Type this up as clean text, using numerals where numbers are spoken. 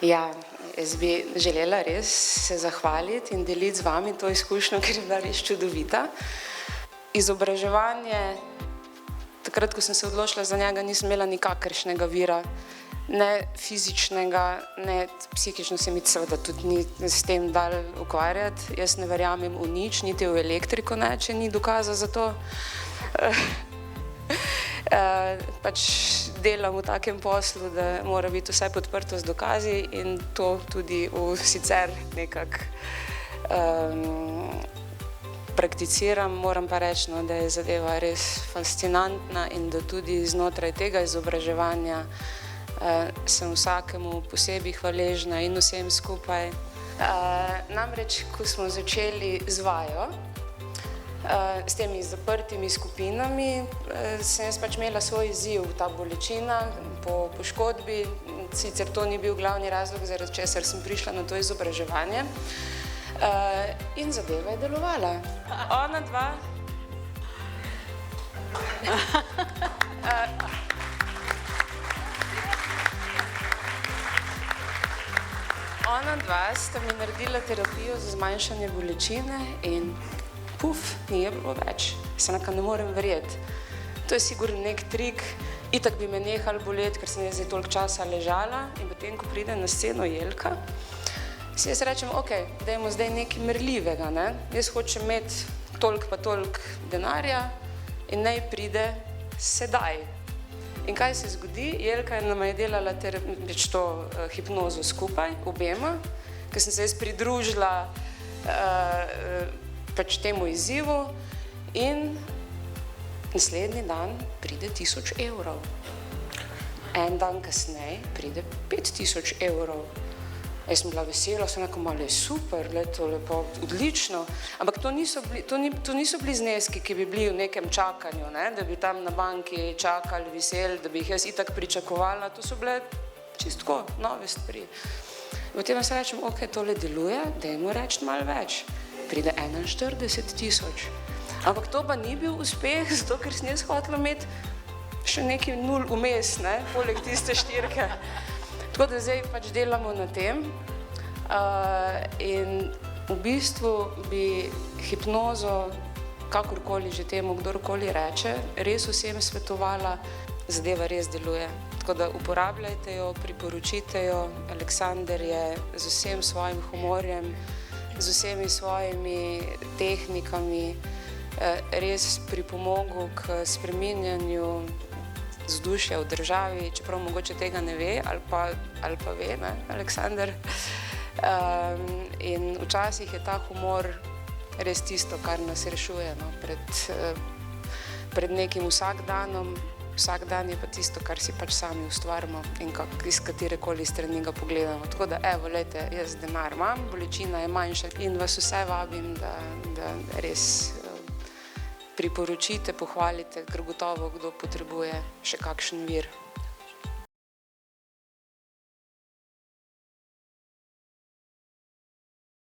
Ja, jaz bi želela res se zahvaliti in deliti z vami to izkušnjo, ker je bila res čudovita. Izobraževanje, takrat, ko sem se odločila za njega, nisem imela nikakršnega vira, ne fizičnega, ne psihično se mi seveda tudi ni s tem dal ukvarjati. Jaz ne verjamem v nič, niti v elektriko ne, če ni dokaza za to. Pač delam v takem poslu, da mora biti vse podprto z dokazi in to tudi sicer nekako prakticiram. Moram pa reči, da je zadeva res fascinantna in da tudi znotraj tega izobraževanja sem vsakemu posebej hvaležna in vsem skupaj. Namreč, ko smo začeli z vajo, s temi zaprtimi skupinami, sem jaz pač imela svoj izziv, ta bolečina po poškodbi. Sicer to ni bil glavni razlog, zaradi česar sem prišla na to izobraževanje. In zadeva je delovala. Ona dva. Ona dva sta mi naredila terapijo za zmanjšanje bolečine in puf, ni je bilo več. Se nekaj ne morem verjeti. To je sigurno nek trik. Itak bi me nehal boleti, ker sem jaz zdaj toliko časa ležala in potem, ko pride na sceno Jelka, si jaz rečem, okej, dajmo zdaj nekaj merljivega, ne? Jaz hočem imeti toliko pa toliko denarja in naj pride sedaj. In kaj se zgodi? Jelka nama je delala to hipnozo skupaj, obema, ker sem se jaz pridružila pač temu izzivu in naslednji dan pride 1000 evrov. En dan kasneje pride 5000 evrov. Jaz sem bila vesela, sem rekel, malo je super, to je lepo, odlično. Ampak to niso bili zneski, ki bi bili v nekem čakanju, ne? Da bi tam na banki čakali, veseli, da bi jih jaz itak pričakovala. To so bile čisto nove stvari. Potem se rečem, okej, tole deluje, dajmo reči malo več. Pride 41 000. Ampak to pa ni bil uspeh, zato ker sem jaz hotela imeti še nekaj nul vmes, ne? Poleg tiste štirke. Tako da zdaj pač delamo na tem in v bistvu bi hipnozo, kakorkoli že temu kdorkoli reče, res vsem svetovala, zadeva res deluje. Tako da uporabljajte jo, priporočite jo. Aleksander je z vsem svojim humorjem, z vsemi svojimi tehnikami res pripomogel k spreminjanju vzdušja v državi, čeprav mogoče tega ne ve ali pa ve, ne, Aleksander. In včasih je ta humor res tisto, kar nas rešuje, no, pred nekim vsakdanom. Vsak dan je pa tisto, kar si pač sami ustvarimo in iz katerekoli strani ga pogledamo. Tako da, evo, lejte, jaz denar imam, bolečina je manjša in vas vse vabim, da res priporočite, pohvalite, ker gotovo kdo potrebuje še kakšen vir.